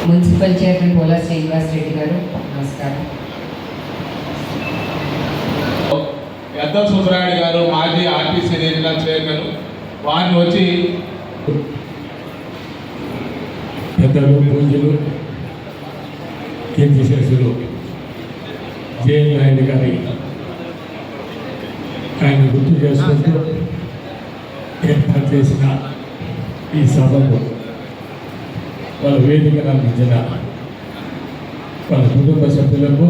Municipal chairman పోలా శ్రీనివాస్ రెడ్డి గారు, నమస్కారం. యద్దం సుబ్బరాయుడు గారు మాజీ ఆర్టీసీ రీజనల్ చైర్మన్, వారిని వచ్చి పెద్దలు పూజలు కీర్తి శేషులు జేఎన్ నాయుడు గారి ఆయన గుర్తు చేసుకుంటూ ఏర్పాటు చేసిన ఈ సభకు వాళ్ళ వేదికను అందించిన వాళ్ళ కుటుంబ సభ్యులకు,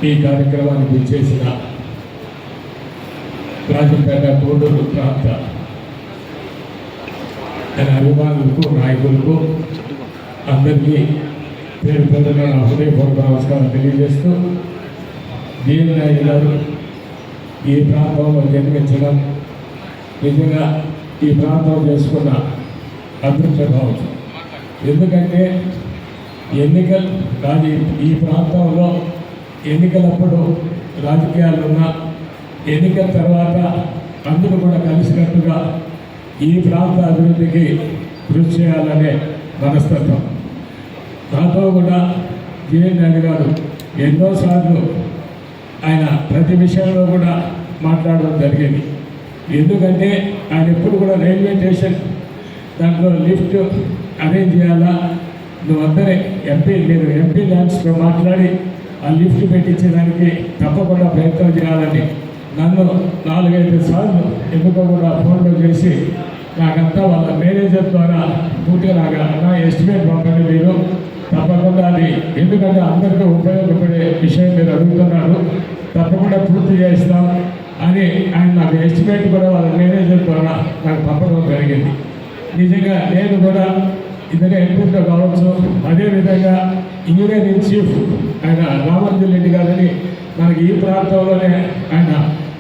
ఈ కార్యక్రమానికి ఇచ్చేసిన రాజంపేట కోడూరు ప్రాంత తన అభిమానులకు, నాయకులకు అందరికీ పేరు పేరున నా హృదయపూర్వక నమస్కారం తెలియజేస్తూ, జేఎన్ నాయుడు గారు ఈ ప్రాంతంలో జన్మించడం నిజంగా ఈ ప్రాంతం చేసుకున్న అదృష్ట కావచ్చు. ఎందుకంటే ఈ ప్రాంతంలో ఎన్నికలప్పుడు రాజకీయాలు ఉన్న ఎన్నికల తర్వాత అందరూ కూడా కలిసినట్టుగా ఈ ప్రాంత అభివృద్ధికి కృషి చేయాలనే మనస్తత్వం. నాతో కూడా జేఎన్ నాయుడు గారు ఎన్నోసార్లు ఆయన ప్రతి విషయంలో కూడా మాట్లాడడం జరిగింది. ఎందుకంటే ఆయన ఎప్పుడు కూడా రైల్వే స్టేషన్ దాంట్లో లిఫ్ట్ అరేంజ్ చేయాలా, నువ్వందరే నేను ఎంపీ ల్యాండ్స్తో మాట్లాడి ఆ లిఫ్ట్ పెట్టించడానికి తప్పకుండా ప్రయత్నం చేయాలని నన్ను 4-5 సార్లు ఎందుకో కూడా ఫోన్లో చేసి నాకంతా వాళ్ళ మేనేజర్ ద్వారా పూర్తిగా నా ఎస్టిమేట్ పంపండి మీరు తప్పకుండా అది, ఎందుకంటే అందరికీ ఉపయోగపడే విషయం మీరు అడుగుతున్నారు, తప్పకుండా పూర్తి చేస్తాం అని ఆయన నాకు ఎస్టిమేట్ కూడా వాళ్ళ మేనేజర్ ద్వారా నాకు పంపడం జరిగింది. నిజంగా నేను కూడా ఇతర ఎంపీతో కావచ్చు, అదేవిధంగా ఇంజనీరింగ్ చీఫ్ ఆయన రామాంజన్ రెడ్డి గారిని మనకి ఈ ప్రాంతంలోనే ఆయన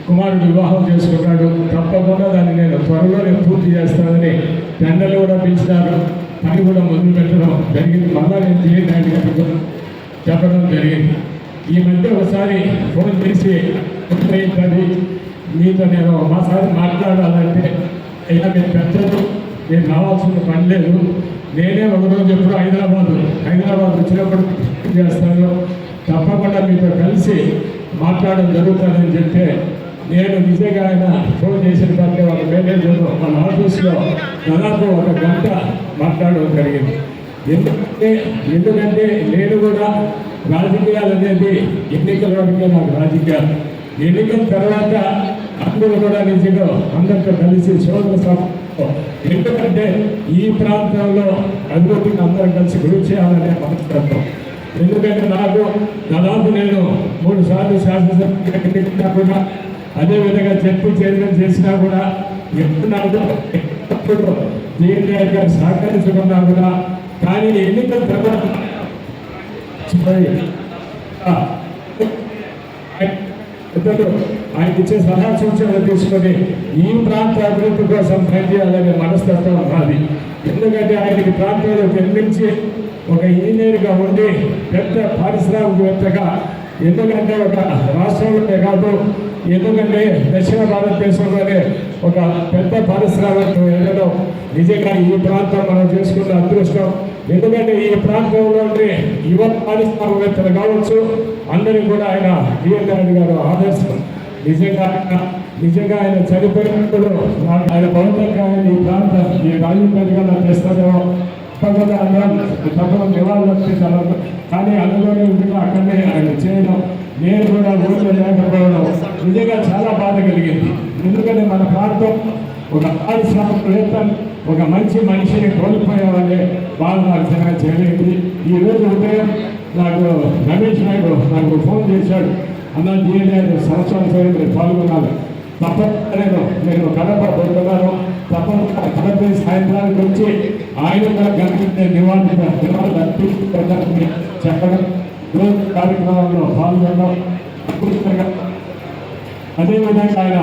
కుమారుడు వివాహం చేసుకున్నాడు, తప్పకుండా దాన్ని నేను త్వరలోనే పూర్తి చేస్తానని టెండర్లు కూడా పిలిచినారు, పని కూడా మొదలు పెట్టడం జరిగింది. మళ్ళా నేను జేఎన్ నాయుడు గారికి చెప్పడం జరిగింది. ఈ మధ్య ఒకసారి ఫోన్ చేసి ఉంటుంది, మీతో నేను మాసారి మాట్లాడాలంటే అయినా మీరు పెద్దలు, నేను రావాల్సిన పని లేదు, నేనే ఒకరోజు ఎప్పుడు హైదరాబాద్ వచ్చినప్పుడు చేస్తాను, తప్పకుండా మీతో కలిసి మాట్లాడడం జరుగుతుందని చెప్తే నేను నిజంగా ఆయన ఫోన్ చేసిన తర్వాత వాళ్ళ మేనేజర్ వాళ్ళ ఆఫీస్లో దాదాపు 1 గంట మాట్లాడడం జరిగింది. ఎందుకంటే నేను కూడా రాజకీయాలు అనేది ఎన్నికల వరకే నాకు రాజకీయాలు, ఎన్నికల తర్వాత అందరూ కూడా నిజంగా అందరితో కలిసి సోదర సభ, ఎందుకంటే ఈ ప్రాంతంలో అభివృద్ధిని అందరం కలిసి కృషి చేయాలనే మనస్తత్వం. ఎందుకంటే నాకు దాదాపు నేను 3 సార్లు శాసనసభ కూడా, అదేవిధంగా చెప్పు చైర్మన్ చేసినా కూడా ఎప్పుడు జేఎన్ నాయుడు గారు సహకరించుకున్నా కూడా, కానీ ఎన్నికల తర్వాత ఆయన ఇచ్చే సలహా సూచనలు తీసుకొని ఈ ప్రాంత అభివృద్ధి కోసం పనిచేయాలనే మనస్తత్వం మాది. ఎందుకంటే ఆయనకి ప్రాంతంలో జన్మించి ఒక ఇంజనీర్గా ఉండి పెద్ద పారిశ్రామికవేత్తగా, ఎందుకంటే ఒక రాష్ట్రంలోనే కాదు, ఎందుకంటే దక్షిణ భారతదేశంలోనే ఒక పెద్ద పారిశ్రామిక వెళ్ళడం నిజంగా ఈ ప్రాంతం మనం చేసుకున్న అదృష్టం. ఎందుకంటే ఈ ప్రాంతంలోని యువ పారిశ్రామికవేత్తలు కావచ్చు, అందరికీ కూడా ఆయన జేఎన్ నాయుడు గారు ఆదర్శం. నిజంగా ఆయన చనిపోయినప్పుడు ఆయన భౌతికంగా ఈ ప్రాంత ఈ రాజకీయంగా చేస్తారేమో తప్పకుండా నివాళులు అర్పించాలి, కానీ అందులోనే ఉండగా అక్కడనే ఆయన చేయడం, నేను కూడా ఊళ్ళో లేకపోవడం నిజంగా చాలా బాధ కలిగింది. ఎందుకంటే మన ప్రాంతం ఒక పారిశ్రామికవేత్త, ఒక మంచి మనిషిని కోల్పోయేవాళ్ళే వాళ్ళు నాకు చాలా చేయలేదు. ఈరోజు ఉదయం నాకు రమేష్ నాయుడు నాకు ఫోన్ చేశాడు, అన్న జేఎన్ నాయుడు సంవత్సరాలు పాల్గొన్నాను, తప్పకుండా నేను కడప పోతున్నాను, తప్పకుండా కడప సాయంత్రానికి వచ్చి ఆయన గంటకి నివాళులు అర్పించడానికి చెప్పడం, రోజు కార్యక్రమంలో పాల్గొనడం. అదేవిధంగా ఆయన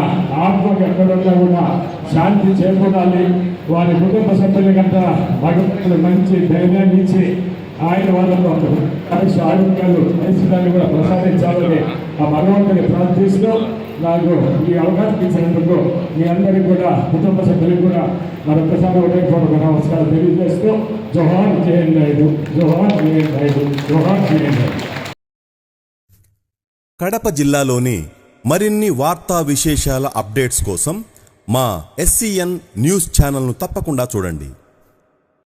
ఆత్మకు ఎక్కడున్నా కూడా శాంతి చేకూరాలి, వారి కుటుంబ సభ్యులకంతా భగవంతుడు మంచి ధైర్యాన్ని ఇచ్చి ఆయన వాళ్ళకు ఆరోగ్యాలు పరిస్థితులను కూడా ప్రసాదించాలని ఆ భగవంతుని ప్రార్థిస్తూ నాకు ఈ అవకాశం ఇచ్చినందుకు మీ అందరికీ కూడా కుటుంబ సభ్యులకు కూడా మరొకసారి ఉదయపూర్వక నమస్కారాలు తెలియజేస్తూ జోహార్ జేఎన్ నాయుడు, జోహార్ జేఎన్ నాయుడు, జోహార్ జేఎన్ నాయుడు. కడప జిల్లాలోని మరిన్ని వార్తా విశేషాల అప్డేట్స్ కోసం మా SCN న్యూస్ ఛానల్ను తప్పకుండా చూడండి.